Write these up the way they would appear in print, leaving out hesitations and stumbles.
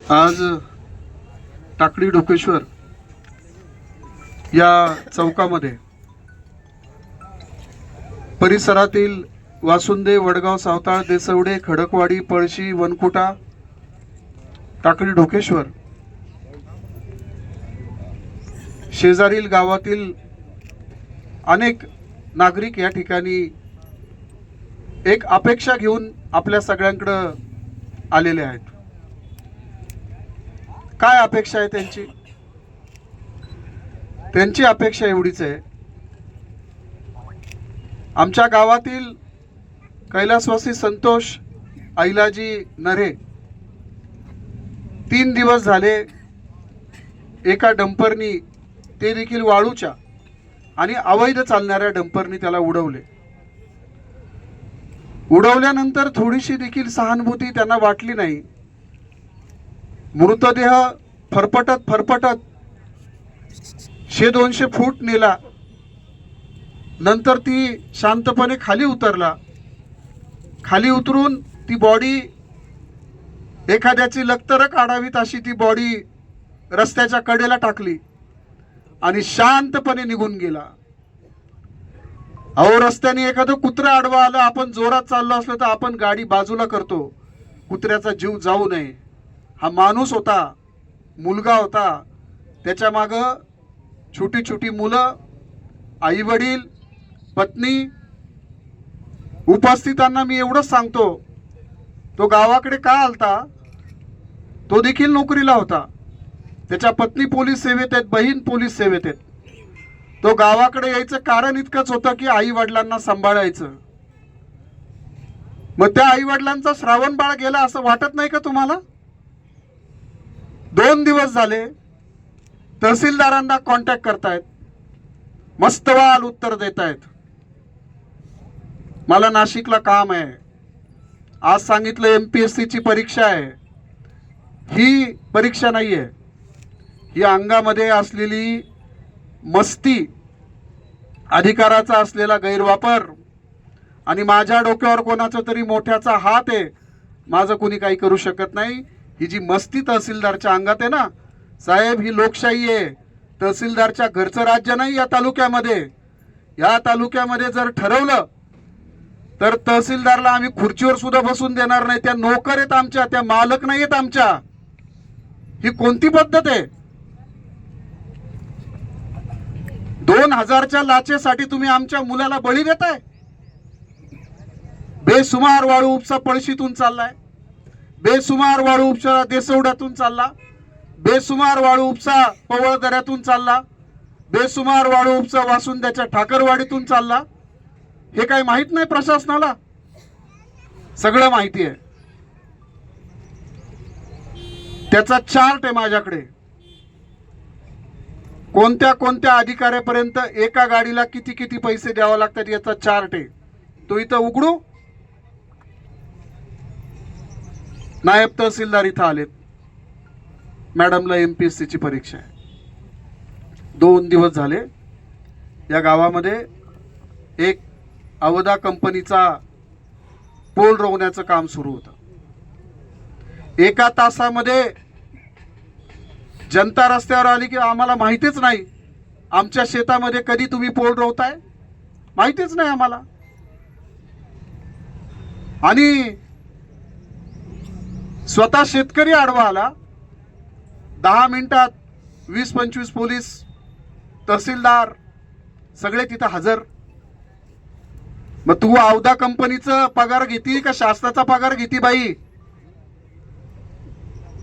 आज टाकळी ढोकेश्वर या चौकामध्ये परिसरातील वासुंदे, वडगाव, सावताळ, देसवडे, खडकवाडी, पळशी, वनकुटा, टाकळी ढोकेश्वर शेजारील गावातील अनेक नागरिक या ठिकाणी एक अपेक्षा घेऊन आपल्या सगळ्यांकडे आलेले आहेत. काय अपेक्षा आहे त्यांची? त्यांची अपेक्षा एवढीच आहे, आमच्या गावातील कैलासवासी संतोष ऐलाजी नरे 3 दिवस झाले एका डंपरनी, ते देखील वाळूच्या आणि अवैध चालणाऱ्या डंपरनी त्याला उडवल्यानंतर थोडीशी देखील सहानुभूती त्यांना वाटली नाही. मृतदेह फरफटत 100-200 फूट नेला. नंतर ती शांतपणे खाली उतरला. खाली उतरून ती बॉडी एखाद्याची लक्तर काढावीत अशी ती बॉडी रस्त्याच्या कडेला टाकली आणि शांतपणे निघून गेला. अहो, रस्त्याने एखादं कुत्रा आडवा आलं, आपण जोरात चाललो असलो तर आपण गाडी बाजूला करतो, कुत्र्याचा जीव जाऊ नये. हा माणूस होता, मुलगा होता, त्याच्या मागं छोटी छोटी मुलं, आई वडील, पत्नी. उपस्थितांना मी एवढंच सांगतो, तो गावाकडे का आलता? तो देखील नोकरीला होता. त्याच्या पत्नी पोलीस सेवेत आहेत, बहीण पोलीस सेवेत आहेत. तो गावाकडे यायचं कारण इतकंच होतं की आई वडिलांना सांभाळायचं. मग त्या आई वडिलांचा श्रावण बाळ गेला असं वाटत नाही का तुम्हाला? 2 दिवस झाले तहसीलदारांना कॉन्टॅक्ट करतायत, मस्तवाल उत्तर देत आहेत. मला नाशिकला काम आहे, आज सांगितलं MPSC ची परीक्षा आहे. ही परीक्षा नाहीये, ही अंगामध्ये असलेली मस्ती, अधिकाराचा असलेला गैरवापर आणि माझ्या डोक्यावर कोणाचा तरी मोठ्याचा हात आहे, माझं कोणी काही करू शकत नाही. ही जी मस्ती तहसीलदारच्या अंगात आहे ना साहेब, ही लोकशाही आहे. तहसीलदारच्या घरचं राज्य नाही या तालुक्यामध्ये. या तालुक्यामध्ये जर ठरवलं तर तहसीलदारला आम्ही खुर्चीवर सुद्धा बसून देणार नाही. त्या नोकर आहेत आमच्या, त्या मालक नाही आहेत आमच्या. ही कोणती पद्धत आहे? 2000च्या लाचेसाठी तुम्ही आमच्या मुलाला बळी देताय. बेसुमार वाळू उपसा पळशीतून चाललाय, बेसुमार वाळू उपसा देसवड्यातून चालला, बेसुमार वाळू उपसा पवळदऱ्यातून चालला, बेसुमार वाळू उपसा वासुंद्याच्या ठाकरवाडीतून चालला. हे काही माहित नाही प्रशासनाला? सगळं माहिती आहे. त्याचा चार्ट आहे माझ्याकडे. कोणत्या कोणत्या अधिकाऱ्यापर्यंत एका गाडीला किती किती पैसे द्यावे लागतात याचा चार्ट आहे. तो इथं उघडू. नायब तहसीलदार इथं आलेत, मॅडमला MPSC ची परीक्षा आहे. 2 दिवस झाले या गावामध्ये एक अवधा कंपनीचा पोल रोवण्याचं काम सुरू होतं. 1 तासामध्ये जनता रस्त्यावर आली की आम्हाला माहितीच नाही, आमच्या शेतामध्ये कधी तुम्ही पोल रोवताय माहितीच नाही आम्हाला. आणि स्वतः शेतकरी आडवा आला. 10 मिनिटात 20-25 पोलीस, तहसीलदार सगळे तिथं हजर. मग तू अवधा कंपनीचा पगार घेती का शासनाचा पगार घेती बाई?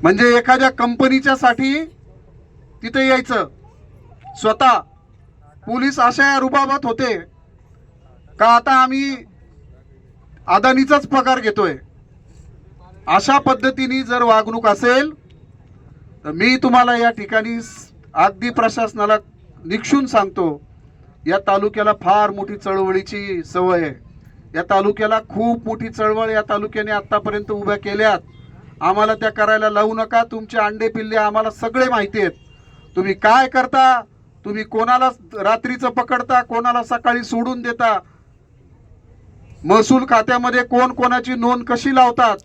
म्हणजे एखाद्या कंपनीच्या साठी तिथे यायचं. स्वतः पोलीस अशा रुबाबात होते का आता आम्ही अदानीचाच पगार घेतोय. अशा पद्धतीने जर वागणूक असेल तर मी तुम्हाला या ठिकाणी अगदी प्रशासनाला निक्षून सांगतो, या तालुक्याला फार मोठी चळवळीची सवय आहे. या तालुक्याला खूप मोठी चळवळ या तालुक्याने आतापर्यंत उभ्या केल्यात. आम्हाला त्या करायला लावू नका. तुमचे अंडे पिल्ले आम्हाला सगळे माहिती आहेत. तुम्ही काय करता, तुम्ही कोणाला रात्रीचं पकडता, कोणाला सकाळी सोडून देता, महसूल खात्यामध्ये कोण कोणाची नोंद कशी लावतात,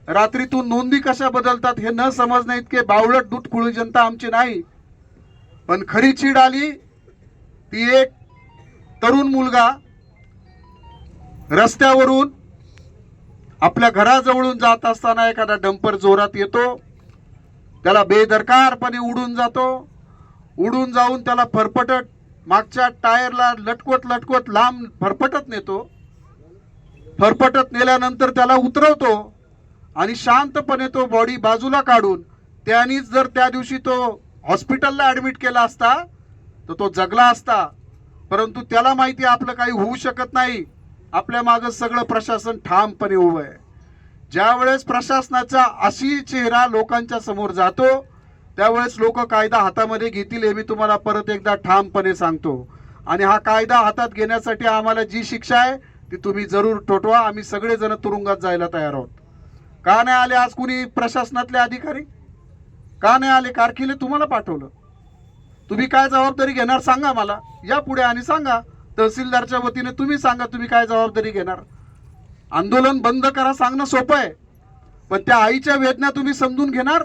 रात्रीतून नोंदी कशा बदलतात हे न समजण्या इतके बावळट दुटकुळी जनता आमची नाही. पण खरी चीड आली ती एक तरुण मुलगा रस्त्यावरून आपल्या घराजवळून जात असताना एखादा डंपर जोरात येतो, त्याला बेदरकारपणे उडून जातो. उडून जाऊन त्याला फरफटत मागच्या टायरला लटकवत लटकवत लांब फरफटत नेतो. फरफटत नेल्यानंतर त्याला उतरवतो आणि शांतपणे तो बॉडी बाजूला काढून त्यानीच जर त्या दिवशी तो हॉस्पिटलला ऍडमिट केला असता तर तो जगला असता. परंतु त्याला माहिती आपलं काही होऊ शकत नाही. आपल्या मागे सगळं प्रशासन ठामपणे उभं आहे. ज्या वेळेस प्रशासनाचा अशी चेहरा लोकांच्या समोर जातो त्यावेळेस लोक कायदा हातामध्ये घेतील हे मी तुम्हाला परत एकदा ठामपणे सांगतो. आणि हा कायदा हातात घेण्यासाठी आम्हाला जी शिक्षा आहे ती तुम्ही जरूर ठोठवा. आम्ही सगळेजण तुरुंगात जायला तयार आहोत. का नाही आले आज कुणी प्रशासनातले अधिकारी? का नाही आले? कारकिले तुम्हाला पाठवलं. तुम्ही काय जबाबदारी घेणार सांगा मला, या पुढे आणि सांगा. तहसीलदारच्या वतीने तुम्ही सांगा तुम्ही काय जबाबदारी घेणार. आंदोलन बंद करा सांगणं सोपं आहे, पण त्या आईच्या वेदना तुम्ही समजून घेणार?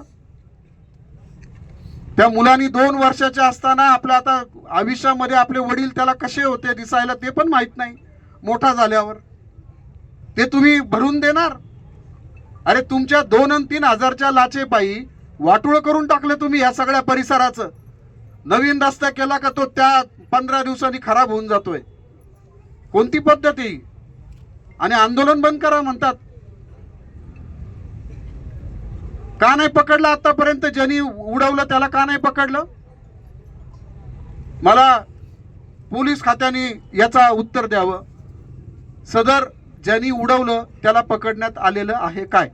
त्या मुलांनी 2 वर्षाच्या असताना आपल्या आता आयुष्यामध्ये आपले वडील त्याला कसे होते दिसायला ते पण माहित नाही. मोठा झाल्यावर ते तुम्ही भरून देणार? अरे तुमच्या 2 आणि 3 हजारच्या लाचेपायी वाटोळ करून टाकलं तुम्ही या सगळ्या परिसराचं. नवीन रस्ता केला का तो त्या 15 दिवसांनी खराब होऊन जातोय. कोणती पद्धत ही? आणि आंदोलन बंद करा म्हणतात. का नाही पकडलं आतापर्यंत? ज्यांनी उडवलं त्याला का नाही पकडलं? मला पोलीस खात्याने याचा उत्तर द्यावं. सदर ज्यांनी उडवलं त्याला पकडण्यात आलेलं आहे काय?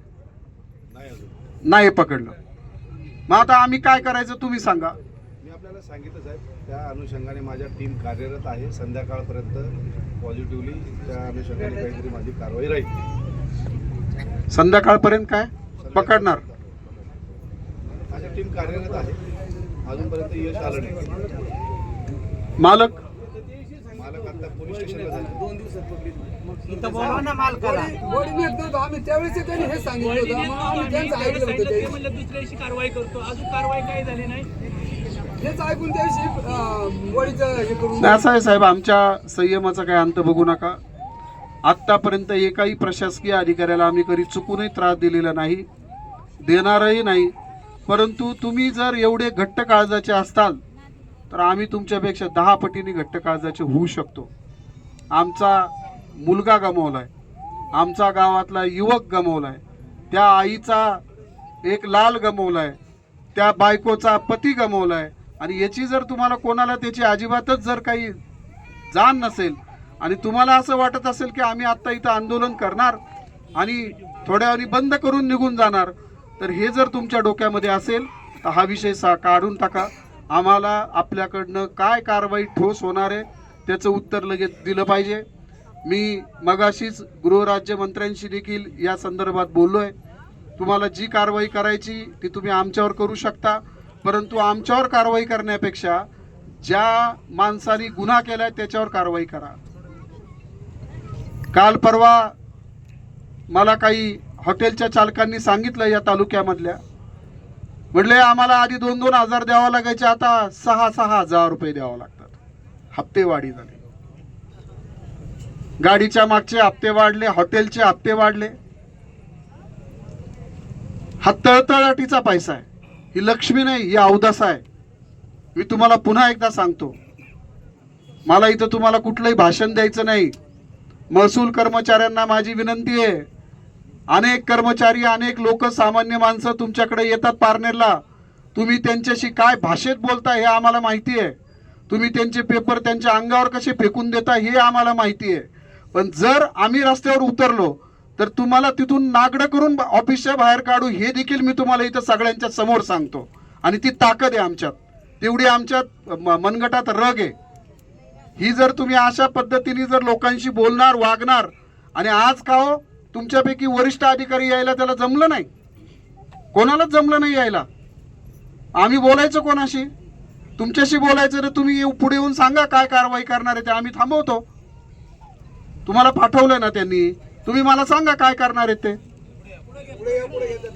नाही पकडलं. मग आता आम्ही काय करायचं तुम्ही सांगा. मी आपल्याला सांगितलं साहेब, त्या अनुषंगाने माझ्या टीम कार्यरत आहे. संध्याकाळपर्यंत पॉझिटिव्हली त्या अनुषंगाने काहीतरी माझी कारवाई राहील. संध्याकाळपर्यंत काय पकडणार? माझी टीम कार्यरत आहे. अजूनपर्यंत यश आलं नाही. मालक आता पोलीस स्टेशनला झाले. 2 दिवसात पकडली. इथं बोलवा ना मालकाला. बॉडी मी एकदा आम्ही त्यावेळेस त्यांनी हे सांगितलं होतं. मग आम्ही त्यांचं ऐकलं होतं. ते म्हणलं दुसऱ्या दिवशी कारवाई करतो. अजून कारवाई काही झाली नाही. हेच ऐकून त्याविषयी बॉडीचं हे करून नाही. असं आहे साहेब, आमच्या संयमाचा काही अंत बघू नका. आत्तापर्यंत एकाही प्रशासकीय अधिकाऱ्याला आम्ही कधी चुकूनही त्रास दिलेला नाही, देणारही नाही. परंतु तुम्ही जर एवढे घट्ट काळजाचे असताल तर आम्ही तुमच्यापेक्षा 10 पटीने घट्ट काळजाचे होऊ शकतो. आमचा मुलगा गमावलाय, आमचा गावातला युवक गमावलाय, त्या आईचा एक लाल गमावलाय, त्या बायकोचा पती गमावलाय. आणि याची जर तुम्हाला कोणाला त्याची अजिबातच जर काही जाण नसेल आणि तुम्हाला असं वाटत असेल की आम्ही आत्ता इथं आंदोलन करणार आणि थोड्या वेळाने बंद करून निघून जाणार, तर हे जर तुमच्या डोक्यामध्ये असेल तर हा विषय काढून टाका. आम्हाला आपल्याकडनं काय कारवाई ठोस होणार आहे त्याचं उत्तर लगेच दिलं पाहिजे. मी मगाशीच गृहराज्यमंत्र्यांशी देखील या संदर्भात बोललोय. तुम्हाला जी कारवाई करायची ती तुम्ही आमच्यावर करू शकता, परंतु आमच्यावर कारवाई करण्यापेक्षा ज्या माणसाने गुन्हा केलाय त्याच्यावर कारवाई करा. काल परवा मला काही हॉटेलच्या चालकांनी सांगितलं या तालुक्यामधल्या, म्हटले आम्हाला आधी 2-2 हजार द्यावं लागायचे, आता 6-6 हजार रुपये द्यावं लागतात. हप्तेवाढी झाली. गाडीच्या मागचे हप्ते वाढले, हॉटेलचे हप्ते वाढले. हा तळतळाटीचा पैसा आहे, ही लक्ष्मी नाही, ही अवदासा आहे. मी तुम्हाला पुन्हा एकदा सांगतो, मला इथं तुम्हाला कुठलंही भाषण द्यायचं नाही. महसूल कर्मचाऱ्यांना माझी विनंती आहे, अनेक कर्मचारी, अनेक लोक, सामान्य माणसं तुमच्याकडे येतात पारनेरला. तुम्ही त्यांच्याशी काय भाषेत बोलता हे आम्हाला माहिती आहे. तुम्ही त्यांचे पेपर त्यांच्या अंगावर कसे फेकून देता हे आम्हाला माहिती आहे. पण जर आम्ही रस्त्यावर उतरलो तर तुम्हाला तिथून नागडं करून ऑफिसच्या बाहेर काढू हे देखील मी तुम्हाला इथं सगळ्यांच्या समोर सांगतो. आणि ती ताकद आहे आमच्यात, तेवढी आमच्यात मनगटात रग आहे. ही जर तुम्ही अशा पद्धतीने जर लोकांशी बोलणार, वागणार, आणि आज का हो तुमच्यापैकी वरिष्ठ अधिकारी यायला त्याला जमलं नाही, कोणालाच जमलं नाही यायला. आम्ही बोलायचं कोणाशी? तुमच्याशी बोलायचं. तर तुम्ही पुढे येऊन सांगा काय कारवाई करणार आहे ते आम्ही थांबवतो. तुम्हाला पाठवलं ना त्यांनी, तुम्ही मला सांगा काय करणार आहे ते. पुढे या पुढे येतात